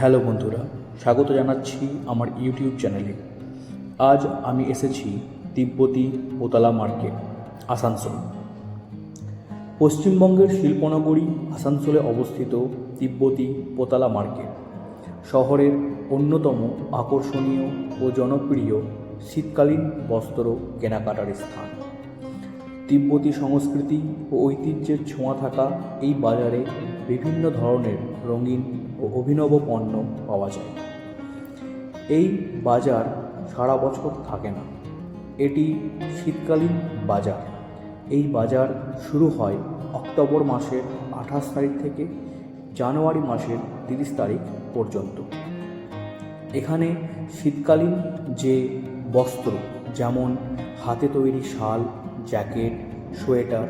Hello বন্ধুরা, স্বাগত জানাচ্ছি আমার ইউটিউব চ্যানেলে। আজ আমি এসেছি তিব্বতী পোতালা মার্কেট, আসানসোল। পশ্চিমবঙ্গের শিল্পনগরী আসানসোলে অবস্থিত তিব্বতী পোতালা মার্কেট শহরের অন্যতম আকর্ষণীয় ও জনপ্রিয় শীতকালীন বস্ত্র কেনাকাটার স্থান। তিব্বতী সংস্কৃতি ও ঐতিহ্যের ছোঁয়া থাকা এই বাজারে বিভিন্ন ধরনের রঙিন ও অভিনব পণ্য পাওয়া যায়। এই বাজার সারা বছর থাকে না, এটি শীতকালীন বাজার। এই বাজার শুরু হয় অক্টোবর মাসের 28 তারিখ থেকে জানুয়ারি মাসের 30 তারিখ পর্যন্ত। এখানে শীতকালীন যে বস্ত্র, যেমন হাতে তৈরি শাল, জ্যাকেট, সোয়েটার,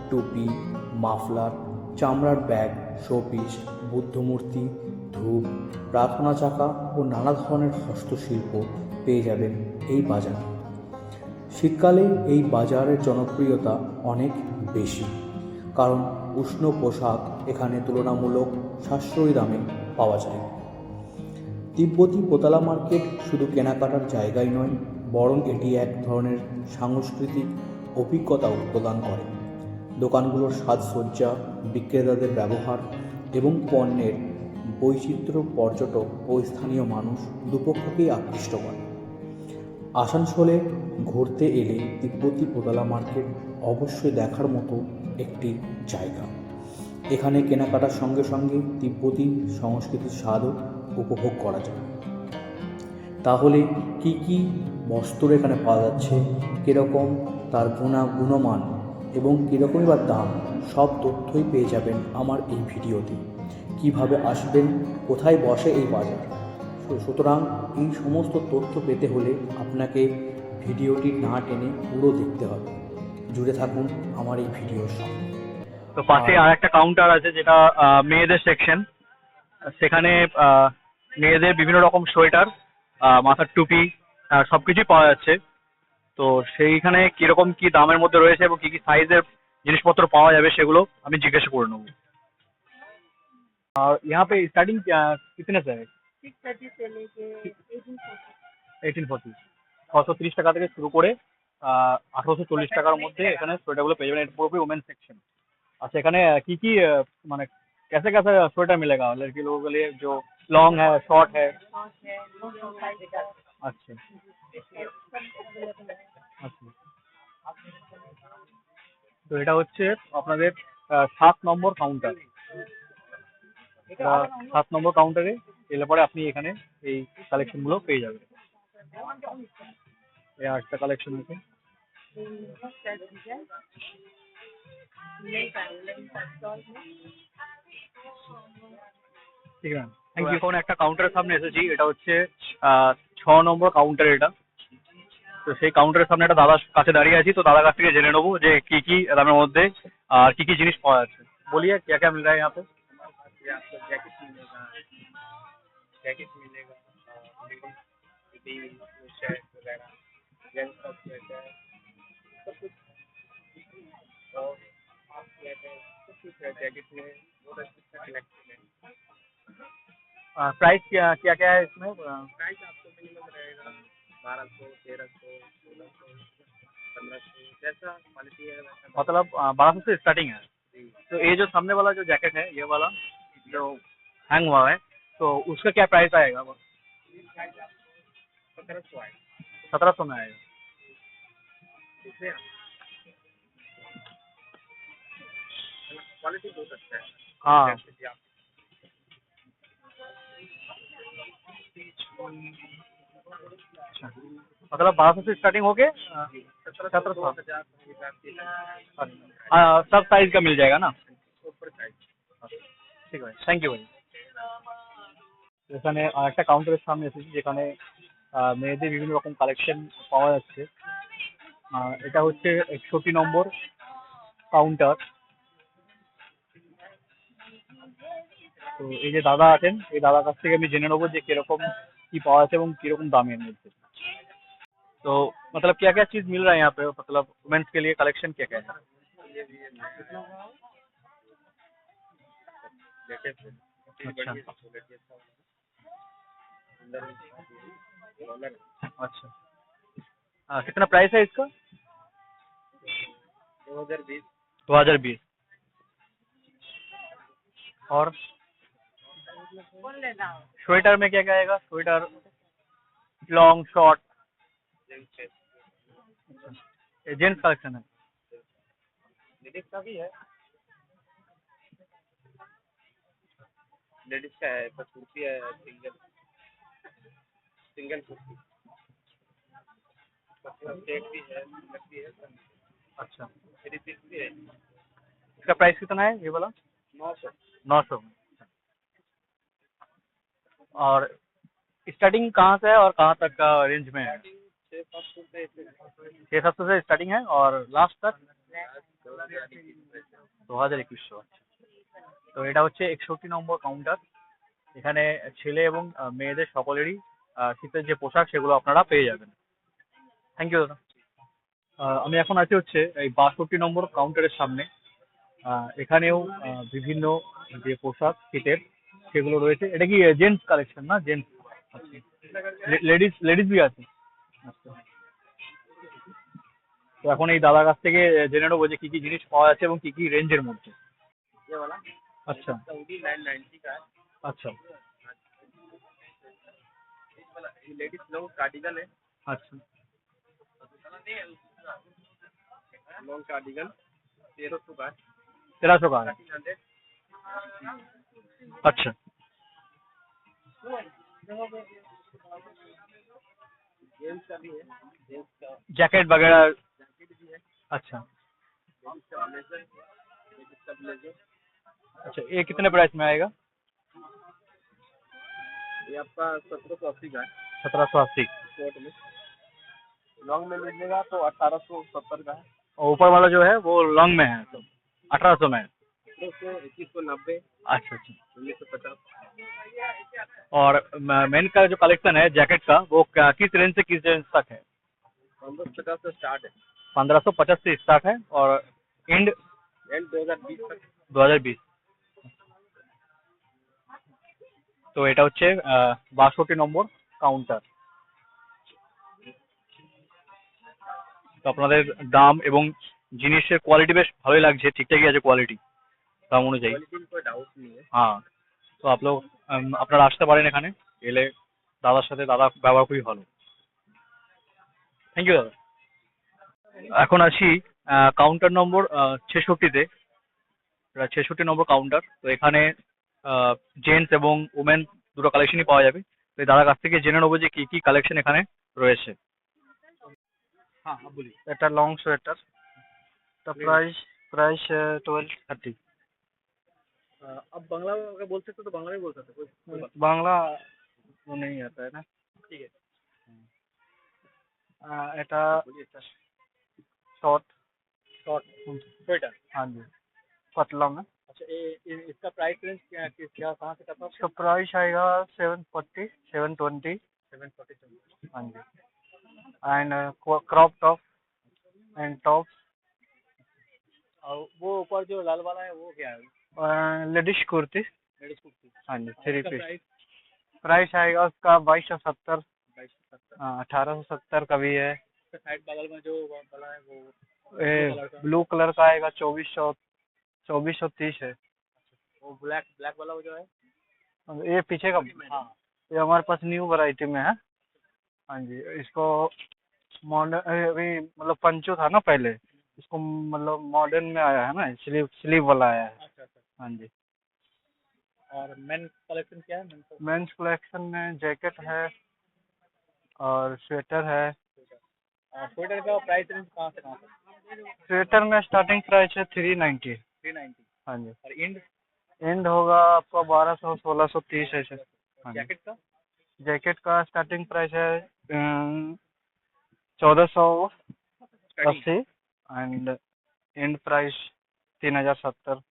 টুপি, মাফলার, চামড়ার ব্যাগ, শোপিস, বুদ্ধমূর্তি, ধূপ, প্রার্থনা চাকা ও নানা ধরনের হস্তশিল্প পেয়ে যাবেন এই বাজারে। শীতকালে এই বাজারের জনপ্রিয়তা অনেক বেশি, কারণ উষ্ণ পোশাক এখানে তুলনামূলক সাশ্রয়ী দামে পাওয়া যায়। তিব্বতী পোতালা মার্কেট শুধু কেনাকাটার জায়গাই নয়, বরং এটি এক ধরনের সাংস্কৃতিক অভিজ্ঞতাও প্রদান করে। দোকানগুলোর সাজসজ্জা, বিক্রেতাদের ব্যবহার এবং পণ্যের বৈচিত্র্য পর্যটক ও স্থানীয় মানুষ দুপক্ষকেই আকৃষ্ট করে। আসানসোলে ঘুরতে এলে তিব্বতী পোতালা মার্কেট অবশ্যই দেখার মতো একটি জায়গা। এখানে কেনাকাটার সঙ্গে সঙ্গে তিব্বতী সংস্কৃতির স্বাদও উপভোগ করা যায়। তাহলে কি কি বস্ত্র এখানে পাওয়া যাচ্ছে, কীরকম তার গুণমান এবং কীরকমই বা দাম, সব তথ্যই পেয়ে যাবেন আমার এই ভিডিওতে। কিভাবে আসবেন, কোথায় বসে এই বাজার, সুতরাং এই সমস্ত তথ্য পেতে হলে আপনাকে ভিডিওটি না টেনে পুরো দেখতে হবে। জুড়ে থাকুন আমার এই ভিডিওর সঙ্গে। তো পাশে আর একটা কাউন্টার আছে যেটা মেয়েদের সেকশন। সেখানে মেয়েদের বিভিন্ন রকম সোয়েটার, মাথার টুপি, সবকিছুই পাওয়া যাচ্ছে। তো সেইখানে কিরকম কি দামের মধ্যে রয়েছে এবং কি কি সাইজের জিনিসপত্র পাওয়া যাবে সেগুলো আমি জিজ্ঞাসা করে নেবো। और यहाँ पे स्टार्टिंग कितने से है? 630 से लेके 1840। 1840 630 টাকা থেকে শুরু করে 1840 টাকার মধ্যে এখানে সোয়েটারগুলো পেয়ে যাবেন। এটা পুরোপুরি ওমেন সেকশন। अच्छा এখানে কি কি মানে कैसे कैसे स्वेटर मिलेगा लड़की लोगों के लिए, जो लॉन्ग है, शॉर्ट है? शॉर्ट है, दोनों साइज का अच्छा है, सब अवेलेबल है। আচ্ছা। তো এটা হচ্ছে আপনাদের 7 নম্বর কাউন্টার। এটা 7 নম্বর কাউন্টারে এলে পরে আপনি এখানে এই কালেকশনগুলো পেয়ে যাবেন। এই আটটা কালেকশন আছে। ঠিক আছে, থ্যাংক ইউ। এখন একটা কাউন্টারের সামনে এসেছি, এটা হচ্ছে 6 নম্বর কাউন্টার এটা। তো সেই কাউন্টারের সামনে একটা দাদার কাছে দাঁড়িয়ে আছি, তো দাদার কাছ থেকে জেনে নেবো যে কি কি দামের মধ্যে আর কি কি জিনিস পাওয়া যাচ্ছে। বলিए क्या क्या मिल रहा है यहाँ पे? आपको जैकेट मिलेगा, जैकेट मिलेगा, शर्ट वगैरह, जेंट्स का स्वेटर, सब कुछ। और हाफ स्वेटर सब कुछ है जैकेट में, बहुत अच्छा कलेक्शन है। प्राइस क्या क्या क्या है इसमें? प्राइस आपको मिनिमम रहेगा 1200, 1300, 1600, 1500, जैसा क्वालिटी है वैसा। मतलब 1200 से स्टार्टिंग है। जी। तो ये जो सामने वाला जो जैकेट है, ये वाला जो हैंग हुआ है, तो उसका क्या प्राइस आएगा? 1700 आएगा। 1700 में आएगा। इसमें क्वालिटी बहुत अच्छा है। हाँ, जैसे कि आप अच्छा। मतलब 1200 से स्टार्टिंग होके 1700, 2000 सब साइज का मिल जाएगा ना? ऊपर साइज। ঠিক আছে, থ্যাংক ইউ ভাই। এখানে একটা কাউন্টারের সামনে এসেছি যেখানে মেয়েদের বিভিন্ন রকম কালেকশন পাওয়া যাচ্ছে। এটা হচ্ছে 61 নম্বর কাউন্টার। তো এই যে দাদা আছেন, এই দাদার কাছ থেকে আমি জেনে নেবো যে কিরকম কি পাওয়া যাচ্ছে এবং কিরকম দামের মধ্যে। तो मतलब क्या क्या चीज मिल रहा है यहाँ पे, मतलब वुमेन्स के लिए कलेक्शन क्या क्या है? जैकेट अच्छा। डॉलर अच्छा, कितना प्राइस है इसका? 2020 2020। और स्वेटर में क्या क्या आएगा? Sweater long short, gents collection है। लेडीज का भी है, लेडीज का है तो कुर्ती है, सिंगल सिंगल कुर्ती, सेट भी है, सिंगल भी है, अच्छा, थ्री पीस भी है। इसका प्राइस कितना है ये वाला? 900 900। और स्टार्टिंग कहाँ से है और कहाँ तक का रेंज में है? 600 से 600 से स्टार्टिंग है और लास्ट तक 2100। তো এটা হচ্ছে 61 নম্বর কাউন্টার। এখানে ছেলে এবং মেয়েদের সকলেরই শীতের যে পোশাক সেগুলো আপনারা পেয়ে যাবেন। থ্যাংক ইউ দাদা। আমি এখন আছি হচ্ছে এই 62 নম্বর কাউন্টারের সামনে। এখানেও বিভিন্ন যে পোশাক শীতের সেগুলো রয়েছে। এটা কি জেন্টস কালেকশন না? জেন্টস, লেডিস লেডিস भी আছে। আচ্ছা, তো এখন এই দাদার কাছ থেকে জেনে নেবো যে কি কি জিনিস পাওয়া যাচ্ছে এবং কি কি রেঞ্জের মধ্যে। ये वाला আচ্ছা सऊदी 990 का है। আচ্ছা ये लेडीज लॉन्ग कार्डिगन है, আচ্ছা लॉन्ग कार्डिगन 1300 का है, 1300 का है। 1300। अच्छा, जेंट्स का भी है, जेंट्स का जैकेट वगैरह। जैकेट भी है, अच्छा लेडीज का ब्लेजर, लेडीज का ब्लेजर। अच्छा, ये कितने प्राइस में आएगा? ये आपका 1780 का है 1780। कोट में, लॉन्ग में लीजिएगा तो 1870 का है, और ऊपर वाला जो है वो लॉन्ग में है तो 1800 में है। 2190, अच्छा अच्छा। 1950। और मेन का जो कलेक्शन है जैकेट का वो किस रेंज से किस रेंज तक है? 1550 से स्टार्ट है, 1550 से स्टार्ट है और एंड एंड 2020 तक। 2020। তো এটা হচ্ছে 62 নম্বর কাউন্টার। তো আপনাদের দাম এবং জিনিসের কোয়ালিটি বেশ ভালোই লাগছে, ঠিকঠাকই আছে কোয়ালিটি দাম অনুযায়ী। क्वालिटी में कोई डाउट नहीं है। হ্যাঁ, তো আপনারা আসতে পারেন এখানে, এলে দাদার সাথে দাদা ব্যবহার খুবই ভালো। থ্যাংক ইউ দাদা। এখন আছি কাউন্টার নম্বর 66-তে। 66 নম্বর কাউন্টার। তো এখানে জেন্টস এবং উমেন দুটো কালেকশনই পাওয়া যাবে। তো এই দাদার কাছ থেকে জেনে নেবো যে কি কি কালেকশন এখানে রয়েছে। हाँ हाँ बोलिए। এটা লং সোয়েটার, তা প্রাইস প্রাইস 1230। अब बांग्ला अगर बोल सकते तो बांग्ला में बोल सकते कोई बात বাংলা वो नहीं आता है ना। नहीं। ठीक है। এটা बोलिए सर। Short, short sweater. हाँ जी, पतला में। अच्छा, इसका प्राइस रेंज क्या क्या कहाँ से करता इसका प्राइस आएगा 740 720। 740। हाँ जी, and crop top and top. और वो ऊपर जो लाल वाला है वो क्या है? लेडीज कुर्ती। लेडीज कुर्ती। हाँ जी, थ्री इसका पीस। प्राइस प्राइस आएगा उसका 2270। 2270। हाँ, 1870 का भी है। इसका साइड बगल में जो वाला है वो कलर का। ब्लू कलर का आएगा 2430 है। वो ब्लैक ब्लैक वाला वो जो है। ये पीछे का, हाँ ये हमारे पास न्यू वैरायटी में है। हाँ जी, इसको मॉडर्न अभी मतलब पंचो था ना पहले, इसको मतलब मॉडर्न में आया है ना, स्लीव स्लीव वाला आया है। अच्छा अच्छा। हाँ जी। और मेन कलेक्शन क्या है? मेन मेंस कलेक्शन में जैकेट है और स्वेटर है। स्वेटर का प्राइस रेंज कहाँ से कहाँ तक? स्वेटर में स्टार्टिंग प्राइस है 390। 390। हाँ जी, और एंड एंड होगा आपका 1200 1630 ऐसे। हाँ जी, जैकेट का? जैकेट का स्टार्टिंग प्राइस है 1480 एंड एंड प्राइस 3070।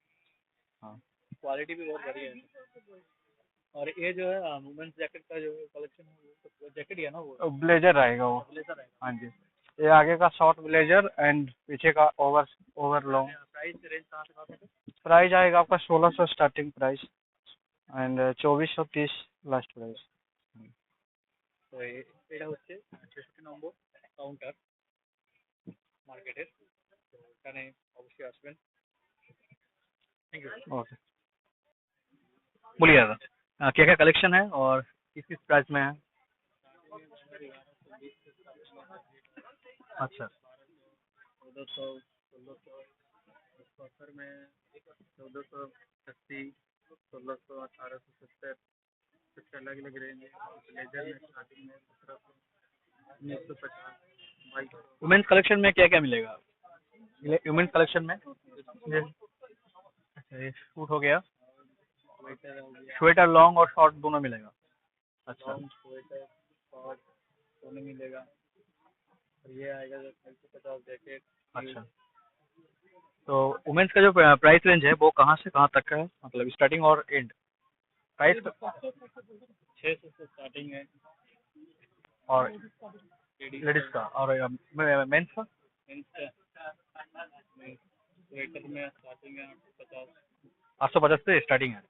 हाँ, क्वालिटी भी बहुत बढ़िया है। और ये जो है वुमेन्स जैकेट का जो कलेक्शन है वो तो जैकेट ही है ना वो? ब्लेजर रहेगा वो। ब्लेजर है। हाँ जी, ये आगे का शॉर्ट ब्लेजर एंड पीछे का over over long. Price range कहाँ से कहाँ तक है? प्राइस आएगा आपका 1600 starting price and 2430 last price. তো এটা হচ্ছে 66 নম্বর কাউন্টার মার্কেটের। তো এখানে অবশ্যই আসবেন। Thank you. ओके। बोलिए दादा, क्या क्या कलेक्शन है और किस किस प्राइस में है? अच्छा 1400, 1600, 170 में 1480, 1600, 1870, कुछ अलग अलग रेंज है। ब्लेजर में स्टार्टिंग में 1700, 1950, 2200। वुमेन्स कलेक्शन में क्या क्या मिलेगा? वुमेन्स कलेक्शन में अच्छा ये सूट हो गया, स्वेटर हो गया, स्वेटर लॉन्ग और शॉर्ट दोनों मिलेगा। अच्छा लॉन्ग स्वेटर शॉर्ट दोनों मिलेगा। और ये आएगा 250 जैकेट। अच्छा, तो वुमेन्स का जो प्राइस रेंज है वो कहाँ से कहाँ तक का है, मतलब स्टार्टिंग और एंड प्राइस 600 से स्टार्टिंग है। और लेडीज लेडीज का और मेंस का? स्वेटर में स्टार्टिंग है 850। 850 से স্টার্টিং है।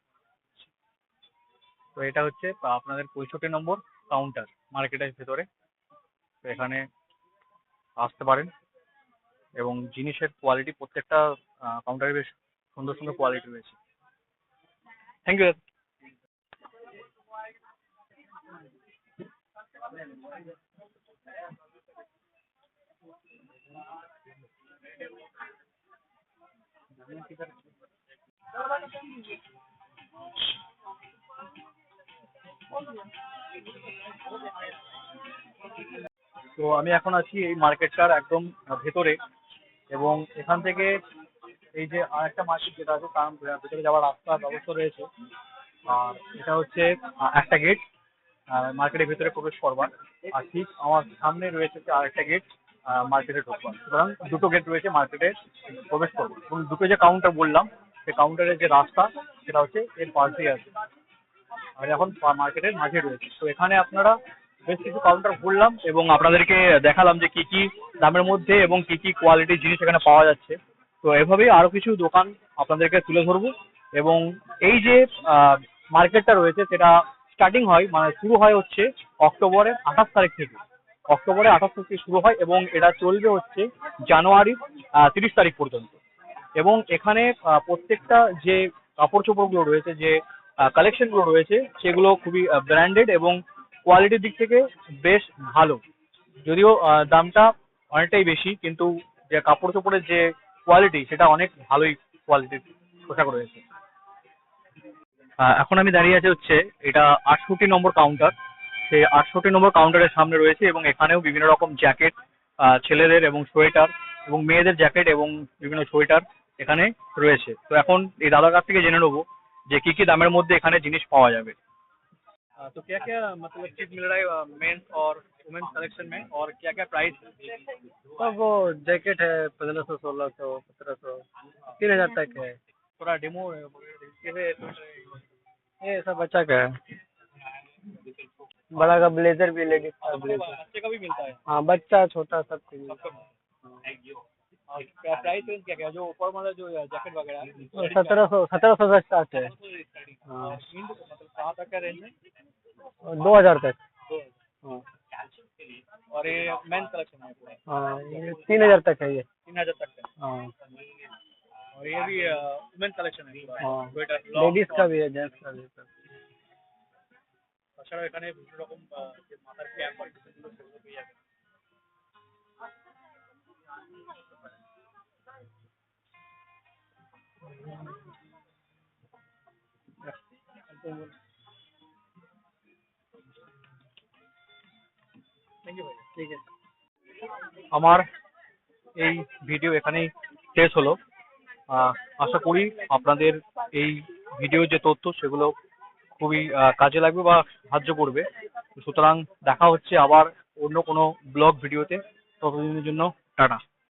তো এটা হচ্ছে আপনাদের 65 নম্বর কাউন্টার মার্কেটের ভিতরে। তো এখানে আসতে পারেন এবং জিনিসের কোয়ালিটি প্রত্যেকটা কাউন্টারে বেশ সুন্দর সুন্দর কোয়ালিটি রয়েছে। Thank you. তো আমি এখন আছি এই মার্কেটটার একদম ভেতরে, এবং এখান থেকে এই যে আরেকটা মার্কেট যেটা আছে তার ভেতরে যাওয়ার রাস্তার ব্যবস্থা রয়েছে। আর এটা হচ্ছে একটা গেট মার্কেটের ভেতরে প্রবেশ করবার, আর ঠিক আমার সামনে রয়েছে যে আরেকটা গেট মার্কেটে ঢোকবার। সুতরাং দুটো গেট রয়েছে মার্কেটে প্রবেশ করবার, এবং দুটো যে কাউন্টার বললাম সেই কাউন্টারের যে রাস্তা সেটা হচ্ছে এর পাশেই আছে। আর এখন মার্কেটের মাঝে রয়েছে। তো এখানে আপনারা বেশ কিছু কাউন্টার ঘুরলাম এবং আপনাদেরকে দেখালাম যে কি কি দামের মধ্যে এবং কি কি কোয়ালিটির জিনিস এখানে পাওয়া যাচ্ছে। তো এভাবেই আরো কিছু দোকান আপনাদেরকে তুলে ধরবো। এবং এই যে মার্কেটটা রয়েছে সেটা স্টার্টিং হয়, মানে শুরু হয় হচ্ছে অক্টোবরের 28 তারিখ থেকে। অক্টোবরের 28 তারিখ থেকে শুরু হয় এবং এটা চলবে হচ্ছে জানুয়ারির 30 তারিখ পর্যন্ত। এবং এখানে প্রত্যেকটা যে কাপড় চোপড়গুলো রয়েছে, যে কালেকশনগুলো রয়েছে সেগুলো খুবই ব্র্যান্ডেড এবং কোয়ালিটির দিক থেকে বেশ ভালো। যদিও দামটা অনেকটাই বেশি, কিন্তু যে কাপড় চোপড়ের যে কোয়ালিটি সেটা অনেক ভালোই কোয়ালিটির পোশাক রয়েছে। এখন আমি দাঁড়িয়ে আছি হচ্ছে এটা 68 নম্বর কাউন্টার। সেই 68 নম্বর কাউন্টারের সামনে রয়েছে এবং এখানেও বিভিন্ন রকম জ্যাকেট, ছেলেদের এবং সোয়েটার এবং মেয়েদের জ্যাকেট এবং বিভিন্ন সোয়েটার এখানে রয়েছে। তো এখন এই দাদার কাছ থেকে জেনে নেবো যে কি কি दामेर মধ্যে এখানে জিনিস পাওয়া যাবে। तो क्या क्या मतलब चीज मिल रहा है मेंस और वुमेन्स कलेक्शन में, और क्या क्या प्राइस? सब वो जैकेट है 1500, 1600, 1700, 3000 तक है। थोड़ा डेमो कैसे? ये सब बच्चा का है, बड़ा का ब्लेजर भी, लेडीज का ब्लेजर। बच्चे का भी मिलता है? हाँ, बच्चा छोटा सबके लिए। और क्या प्राइस रेंज क्या क्या जो ऊपर वाला जो जैकेट वगैरह 1700 से स्टार्ट है। हाँ, मतलब कहाँ तक का रेंज है? 2000 तक। हाँ, और ये मेंस कलेक्शन है पूरा? हाँ, ये 3000 तक है ये। 3000 तक का। हाँ, और ये भी वुमेन्स कलेक्शन है पूरा? हाँ, সোয়েটার लेडीज का भी है, जेंट्स का भी है। তাছাড়াও এখানে বিভিন্ন রকম যে মাথার ক্যাপ আছে সেগুলো পেয়ে যাবেন। থ্যাংক ইউ ভাই। ठीक है। আমার এই ভিডিও এখানেই শেষ হলো। আশা করি আপনাদের এই ভিডিও যে তথ্য সেগুলো খুবই কাজে লাগবে বা সাহায্য করবে। সুতরাং দেখা হচ্ছে আবার অন্য কোনো ব্লগ ভিডিওতে। ততদিনের জন্য টাটা।